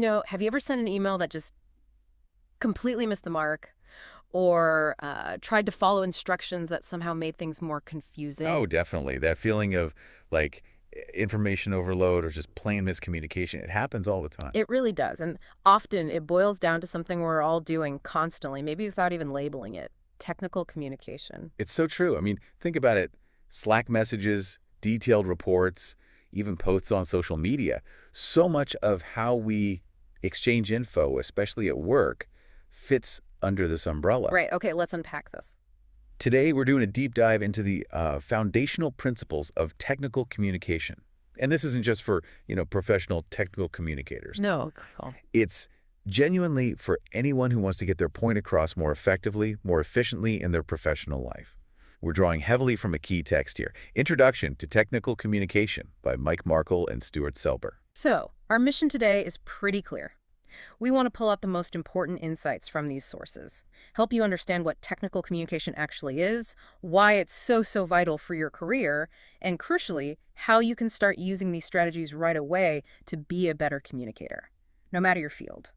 Have you ever sent an email that just completely missed the mark or tried to follow instructions that somehow made things more confusing? Oh, definitely. That feeling of like information overload or just plain miscommunication, it happens all the time. It really does. And often it boils down to something we're all doing constantly, maybe without even labeling it: technical communication. It's so true. I mean, think about it. Slack messages, detailed reports, even posts on social media. So much of how we exchange info, especially at work, fits under this umbrella. Right. Okay, let's unpack this. Today, we're doing a deep dive into the foundational principles of technical communication. And this isn't just for, professional technical communicators. No. Cool. It's genuinely for anyone who wants to get their point across more effectively, more efficiently in their professional life. We're drawing heavily from a key text here, Introduction to Technical Communication by Mike Markel and Stuart Selber. So, our mission today is pretty clear. We want to pull out the most important insights from these sources, help you understand what technical communication actually is, why it's so vital for your career, and crucially, how you can start using these strategies right away to be a better communicator, no matter your field.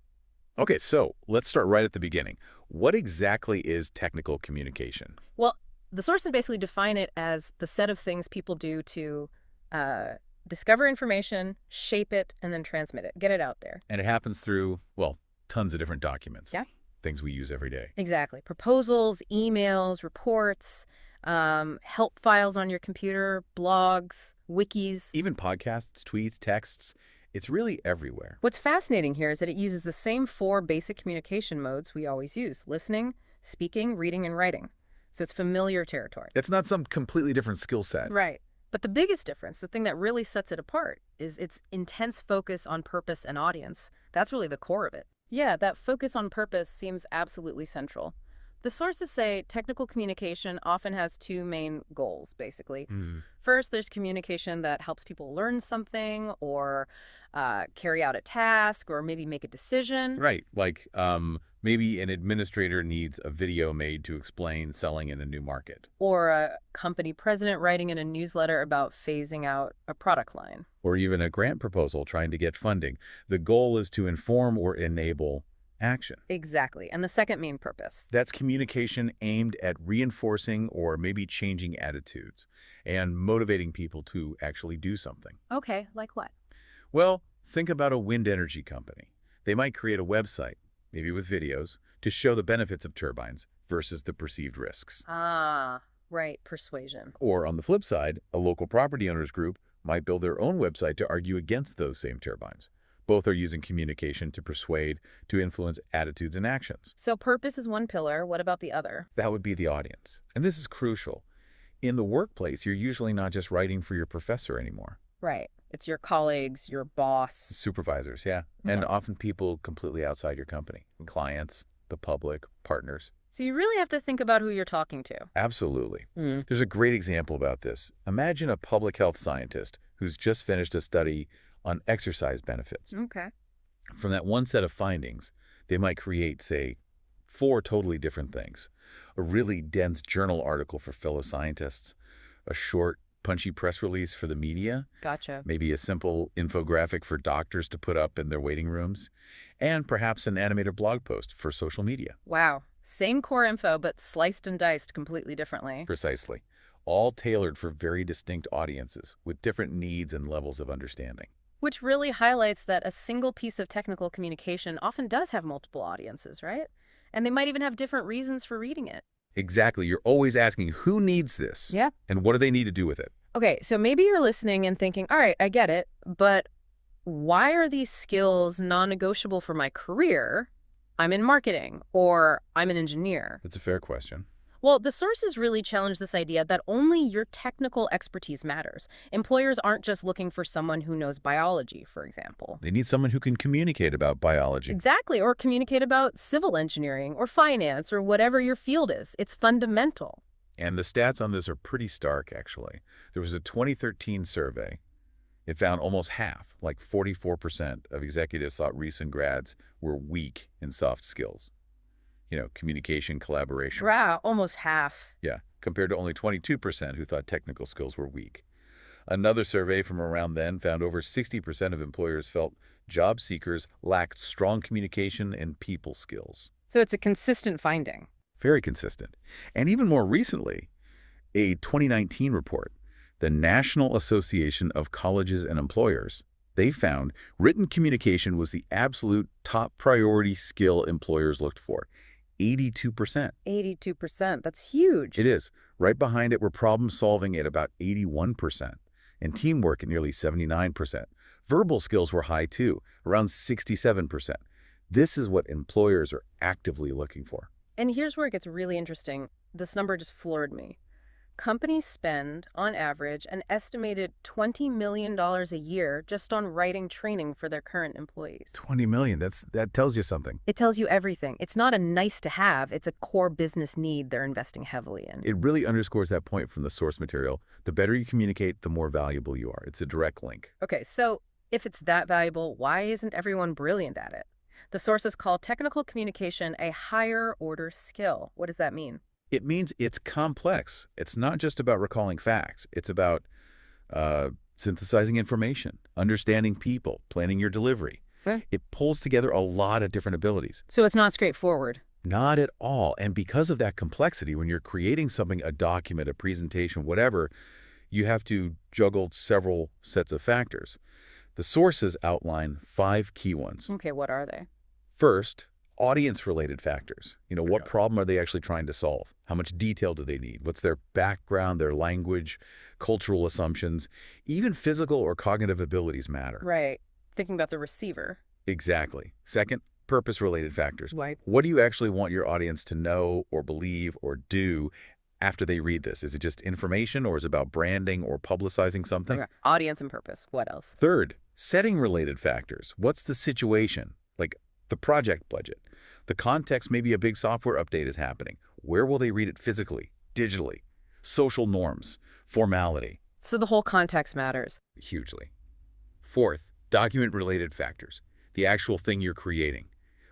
Okay, so let's start right at the beginning. What exactly is technical communication? Well, the sources basically define it as the set of things people do to uh, discover information, shape it, and then transmit it, get it out there. And it happens through, well, tons of different documents, Yeah. things we use every day. Exactly. Proposals, emails, reports, help files on your computer, blogs, wikis. Even podcasts, tweets, texts, it's really everywhere. What's fascinating here is that it uses the same four basic communication modes we always use: listening, speaking, reading, and writing. So it's familiar territory. It's not some completely different skill set. Right. But the biggest difference, the thing that really sets it apart, is its intense focus on purpose and audience. That's really the core of it. Yeah, that focus on purpose seems absolutely central. The sources say technical communication often has two main goals, basically. Mm. First, there's communication that helps people learn something or carry out a task or maybe make a decision. Right. Like maybe an administrator needs a video made to explain selling in a new market. Or a company president writing in a newsletter about phasing out a product line. Or even a grant proposal trying to get funding. The goal is to inform or enable action. Exactly. And the second main purpose. That's communication aimed at reinforcing or maybe changing attitudes and motivating people to actually do something. Okay, like what? Well, think about a wind energy company. They might create a website, maybe with videos, to show the benefits of turbines versus the perceived risks. Ah, right, persuasion. Or on the flip side, a local property owners group might build their own website to argue against those same turbines. Both are using communication to persuade, to influence attitudes and actions. So purpose is one pillar. What about the other? That would be the audience. And this is crucial. In the workplace, you're usually not just writing for your professor anymore. Right. It's your colleagues, your boss. Supervisors, yeah. And often people completely outside your company. Clients, the public, partners. So you really have to think about who you're talking to. Absolutely. Mm. There's a great example about this. Imagine a public health scientist who's just finished a study on exercise benefits. Okay. From that one set of findings, they might create, say, four totally different things. A really dense journal article for fellow scientists, a short, punchy press release for the media, Gotcha. maybe a simple infographic for doctors to put up in their waiting rooms, and perhaps an animated blog post for social media. Wow. Same core info, but sliced and diced completely differently. Precisely. All tailored for very distinct audiences with different needs and levels of understanding. Which really highlights that a single piece of technical communication often does have multiple audiences, right? And they might even have different reasons for reading it. Exactly. You're always asking, who needs this? Yeah. And what do they need to do with it? Okay, so maybe you're listening and thinking, all right, I get it, but why are these skills non-negotiable for my career? I'm in marketing, or I'm an engineer. That's a fair question. Well, the sources really challenge this idea that only your technical expertise matters. Employers aren't just looking for someone who knows biology, for example. They need someone who can communicate about biology. Exactly, or communicate about civil engineering or finance or whatever your field is. It's fundamental. And the stats on this are pretty stark, actually. There was a 2013 survey. It found almost half, like 44% of executives thought recent grads were weak in soft skills. Communication, collaboration. Wow, almost half. Yeah, compared to only 22% who thought technical skills were weak. Another survey from around then found over 60% of employers felt job seekers lacked strong communication and people skills. So it's a consistent finding. Very consistent. And even more recently, a 2019 report, the National Association of Colleges and Employers, they found written communication was the absolute top priority skill employers looked for. 82%. 82%. That's huge. It is. Right behind it were problem solving at about 81%, and teamwork at nearly 79%. Verbal skills were high too, around 67%. This is what employers are actively looking for. And here's where it gets really interesting. This number just floored me. Companies spend, on average, an estimated $20 million a year just on writing training for their current employees. 20 million, that tells you something. It tells you everything. It's not a nice to have, it's a core business need they're investing heavily in. It really underscores that point from the source material. The better you communicate, the more valuable you are. It's a direct link. Okay, so if it's that valuable, why isn't everyone brilliant at it? The sources call technical communication a higher order skill. What does that mean? It means it's complex. It's not just about recalling facts. It's about synthesizing information, understanding people, planning your delivery. Okay. It pulls together a lot of different abilities. So it's not straightforward. Not at all. And because of that complexity, when you're creating something, a document, a presentation, whatever, you have to juggle several sets of factors. The sources outline 5 key ones. Okay, what are they? First, audience-related factors. What problem are they actually trying to solve? How much detail do they need? What's their background, their language, cultural assumptions? Even physical or cognitive abilities matter. Right. Thinking about the receiver. Exactly. Second, purpose-related factors. Right. What do you actually want your audience to know or believe or do after they read this? Is it just information, or is it about branding or publicizing something? Okay. Audience and purpose. What else? Third, setting-related factors. What's the situation? Like the project budget. The context, maybe a big software update is happening. Where will they read it physically, digitally? Social norms, formality. So the whole context matters. Hugely. Fourth, document-related factors. The actual thing you're creating.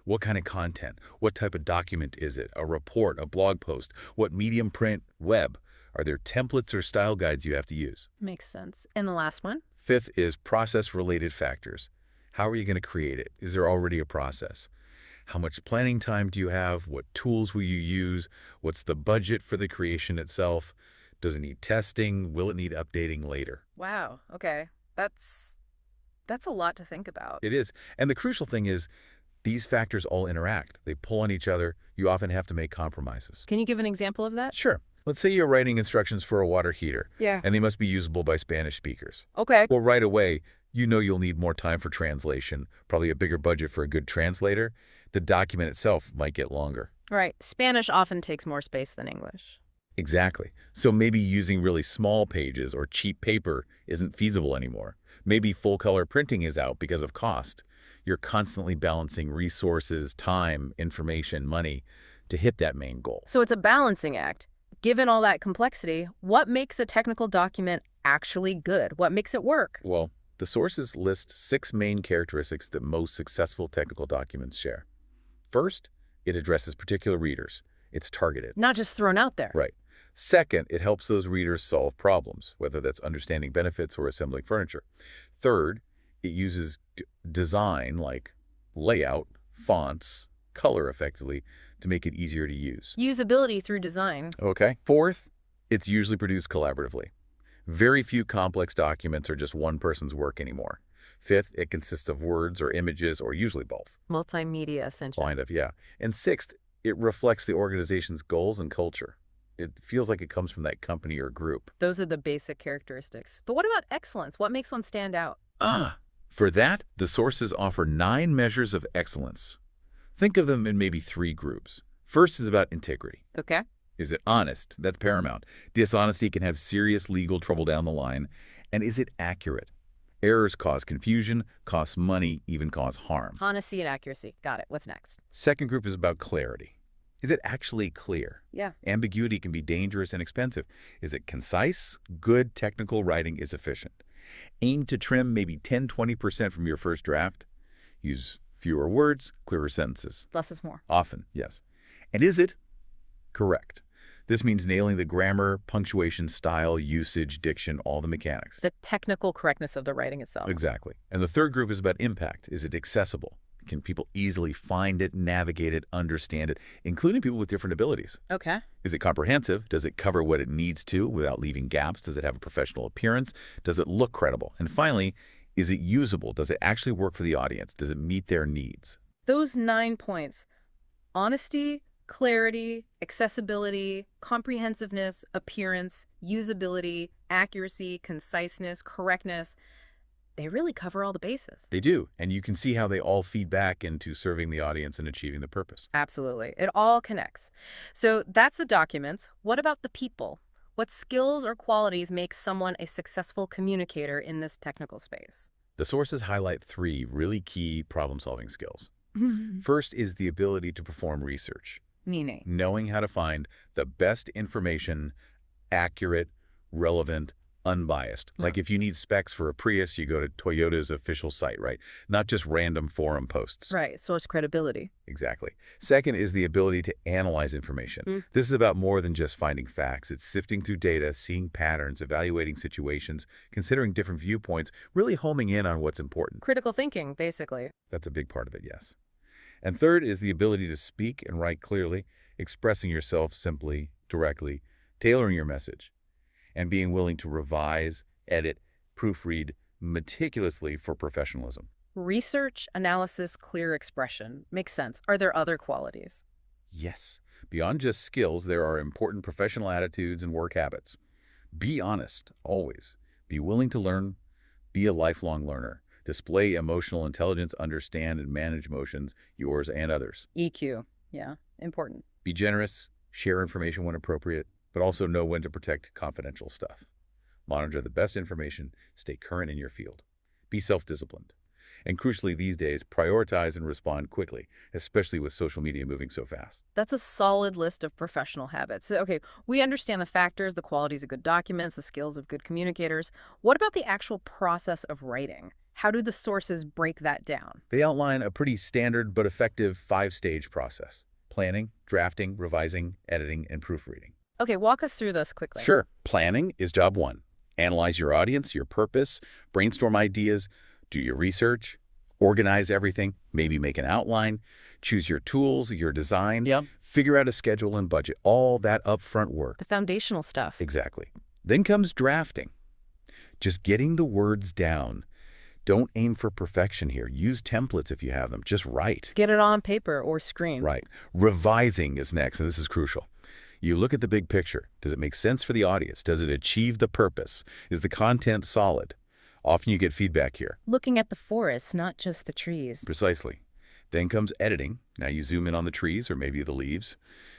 What kind of content? What type of document is it? A report, a blog post? What medium, print, web? Are there templates or style guides you have to use? Makes sense. And the last one? Fifth is process-related factors. How are you going to create it? Is there already a process? How much planning time do you have? What tools will you use? What's the budget for the creation itself? Does it need testing? Will it need updating later? Wow. Okay. That's a lot to think about. It is. And the crucial thing is these factors all interact. They pull on each other. You often have to make compromises. Can you give an example of that? Sure. Let's say you're writing instructions for a water heater. Yeah. And they must be usable by Spanish speakers. Okay. Well, right away, you'll need more time for translation, probably a bigger budget for a good translator. The document itself might get longer. Right. Spanish often takes more space than English. Exactly. So maybe using really small pages or cheap paper isn't feasible anymore. Maybe full-color printing is out because of cost. You're constantly balancing resources, time, information, money to hit that main goal. So it's a balancing act. Given all that complexity, what makes a technical document actually good? What makes it work? Well, the sources list 6 main characteristics that most successful technical documents share. First, it addresses particular readers. It's targeted. Not just thrown out there. Right. Second, it helps those readers solve problems, whether that's understanding benefits or assembling furniture. Third, it uses design like layout, fonts, color effectively to make it easier to use. Usability through design. Okay. Fourth, it's usually produced collaboratively. Very few complex documents are just one person's work anymore. Fifth, it consists of words or images or usually both. Multimedia, essentially. Kind of, yeah. And sixth, it reflects the organization's goals and culture. It feels like it comes from that company or group. Those are the basic characteristics. But what about excellence? What makes one stand out? For that, the sources offer 9 measures of excellence. Think of them in maybe 3 groups. First is about integrity. Okay. Is it honest? That's paramount. Dishonesty can have serious legal trouble down the line. And is it accurate? Errors cause confusion, cost money, even cause harm. Honesty and accuracy. Got it. What's next? Second group is about clarity. Is it actually clear? Yeah. Ambiguity can be dangerous and expensive. Is it concise? Good technical writing is efficient. Aim to trim maybe 10–20% from your first draft. Use fewer words, clearer sentences. Less is more. Often, yes. And is it correct? This means nailing the grammar, punctuation, style, usage, diction, all the mechanics. The technical correctness of the writing itself. Exactly. And the third group is about impact. Is it accessible? Can people easily find it, navigate it, understand it, including people with different abilities? Okay. Is it comprehensive? Does it cover what it needs to without leaving gaps? Does it have a professional appearance? Does it look credible? And finally, is it usable? Does it actually work for the audience? Does it meet their needs? Those 9 points: honesty, clarity, accessibility, comprehensiveness, appearance, usability, accuracy, conciseness, correctness. They really cover all the bases. They do, and you can see how they all feed back into serving the audience and achieving the purpose. Absolutely. It all connects. So that's the documents. What about the people? What skills or qualities make someone a successful communicator in this technical space? The sources highlight 3 really key problem-solving skills. First is the ability to perform research, Meaning? knowing how to find the best information, accurate, relevant, unbiased. Yeah. Like if you need specs for a Prius, you go to Toyota's official site, right? Not just random forum posts. Right. Source credibility. Exactly. Second is the ability to analyze information. This is about more than just finding facts. It's sifting through data, seeing patterns, evaluating situations, considering different viewpoints, really homing in on what's important. Critical thinking, basically. That's a big part of it, yes. And third is the ability to speak and write clearly, expressing yourself simply, directly, tailoring your message, and being willing to revise, edit, proofread meticulously for professionalism. Research, analysis, clear expression. Makes sense. Are there other qualities? Yes, beyond just skills, there are important professional attitudes and work habits. Be honest, always. Be willing to learn. Be a lifelong learner. Display emotional intelligence, understand and manage emotions, yours and others. EQ. Yeah. Important. Be generous, share information when appropriate, but also know when to protect confidential stuff. Monitor the best information, stay current in your field. Be self-disciplined. And crucially these days, prioritize and respond quickly, especially with social media moving so fast. That's a solid list of professional habits. Okay, we understand the factors, the qualities of good documents, the skills of good communicators. What about the actual process of writing? How do the sources break that down? They outline a pretty standard but effective 5-stage process: planning, drafting, revising, editing, and proofreading. Okay, walk us through this quickly. Sure. Planning is job 1. Analyze your audience, your purpose, brainstorm ideas, do your research, organize everything, maybe make an outline, choose your tools, your design, Yep. figure out a schedule and budget, all that upfront work. The foundational stuff. Exactly. Then comes drafting. Just getting the words down. Don't aim for perfection here. Use templates if you have them. Just write. Get it on paper or screen. Right. Revising is next, and this is crucial. You look at the big picture. Does it make sense for the audience? Does it achieve the purpose? Is the content solid? Often you get feedback here. Looking at the forest, not just the trees. Precisely. Then comes editing. Now you zoom in on the trees or maybe the leaves.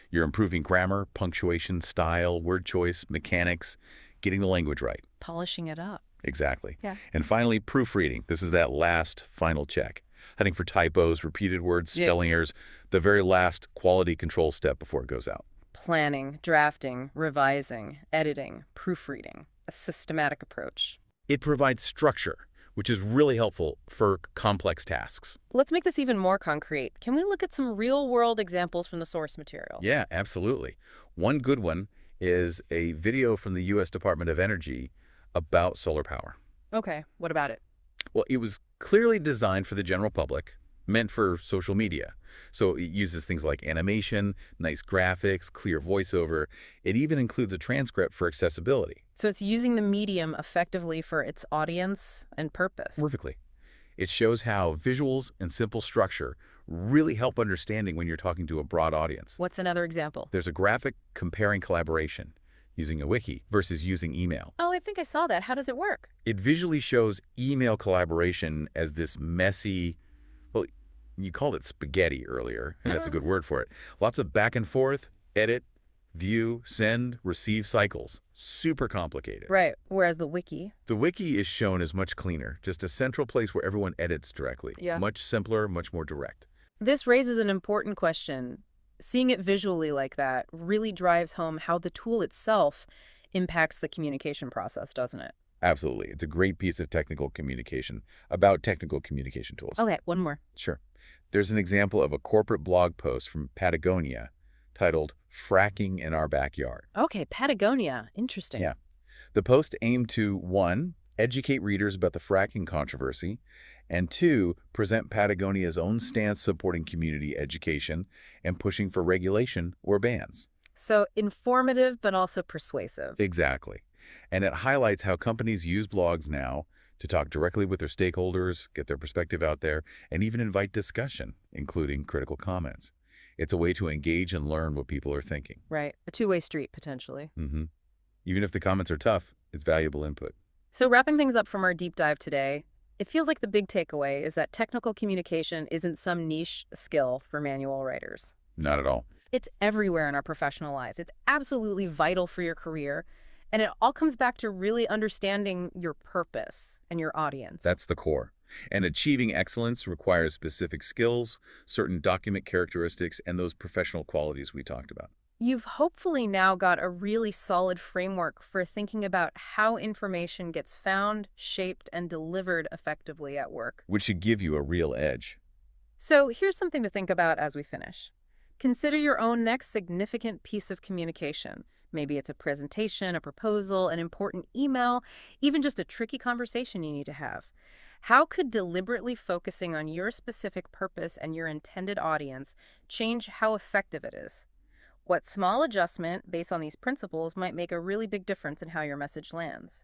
You're improving grammar, punctuation, style, word choice, mechanics, getting the language right. Polishing it up. Exactly. Yeah. And finally, proofreading. This is that last final check. Hunting for typos, repeated words, spelling errors, the very last quality control step before it goes out. Planning, drafting, revising, editing, proofreading. A systematic approach. It provides structure, which is really helpful for complex tasks. Let's make this even more concrete. Can we look at some real-world examples from the source material? Yeah, absolutely. One good one is a video from the U.S. Department of Energy about solar power. Okay, what about it? Well, it was clearly designed for the general public, meant for social media. So it uses things like animation, nice graphics, clear voiceover. It even includes a transcript for accessibility. So it's using the medium effectively for its audience and purpose. Perfectly. It shows how visuals and simple structure really help understanding when you're talking to a broad audience. What's another example? There's a graphic comparing collaboration using a wiki versus using email. Oh, I think I saw that. How does it work? It visually shows email collaboration as this messy, well, you called it spaghetti earlier, and that's a good word for it. Lots of back and forth, edit, view, send, receive cycles. Super complicated. Right, whereas the wiki. The wiki is shown as much cleaner, just a central place where everyone edits directly. Yeah. Much simpler, much more direct. This raises an important question. Seeing it visually like that really drives home how the tool itself impacts the communication process, doesn't it? Absolutely. It's a great piece of technical communication about technical communication tools. Okay, one more. Sure. There's an example of a corporate blog post from Patagonia titled Fracking in Our Backyard. Okay, Patagonia. Interesting. Yeah. The post aimed to, one, educate readers about the fracking controversy, and two, present Patagonia's own stance supporting community education and pushing for regulation or bans. So informative, but also persuasive. Exactly. And it highlights how companies use blogs now to talk directly with their stakeholders, get their perspective out there, and even invite discussion, including critical comments. It's a way to engage and learn what people are thinking. Right. A two-way street, potentially. hmm Even if the comments are tough, it's valuable input. So wrapping things up from our deep dive today, it feels like the big takeaway is that technical communication isn't some niche skill for manual writers. Not at all. It's everywhere in our professional lives. It's absolutely vital for your career. And it all comes back to really understanding your purpose and your audience. That's the core. And achieving excellence requires specific skills, certain document characteristics, and those professional qualities we talked about. You've hopefully now got a really solid framework for thinking about how information gets found, shaped, and delivered effectively at work. Which should give you a real edge. So here's something to think about as we finish. Consider your own next significant piece of communication. Maybe it's a presentation, a proposal, an important email, even just a tricky conversation you need to have. How could deliberately focusing on your specific purpose and your intended audience change how effective it is? What small adjustment based on these principles might make a really big difference in how your message lands?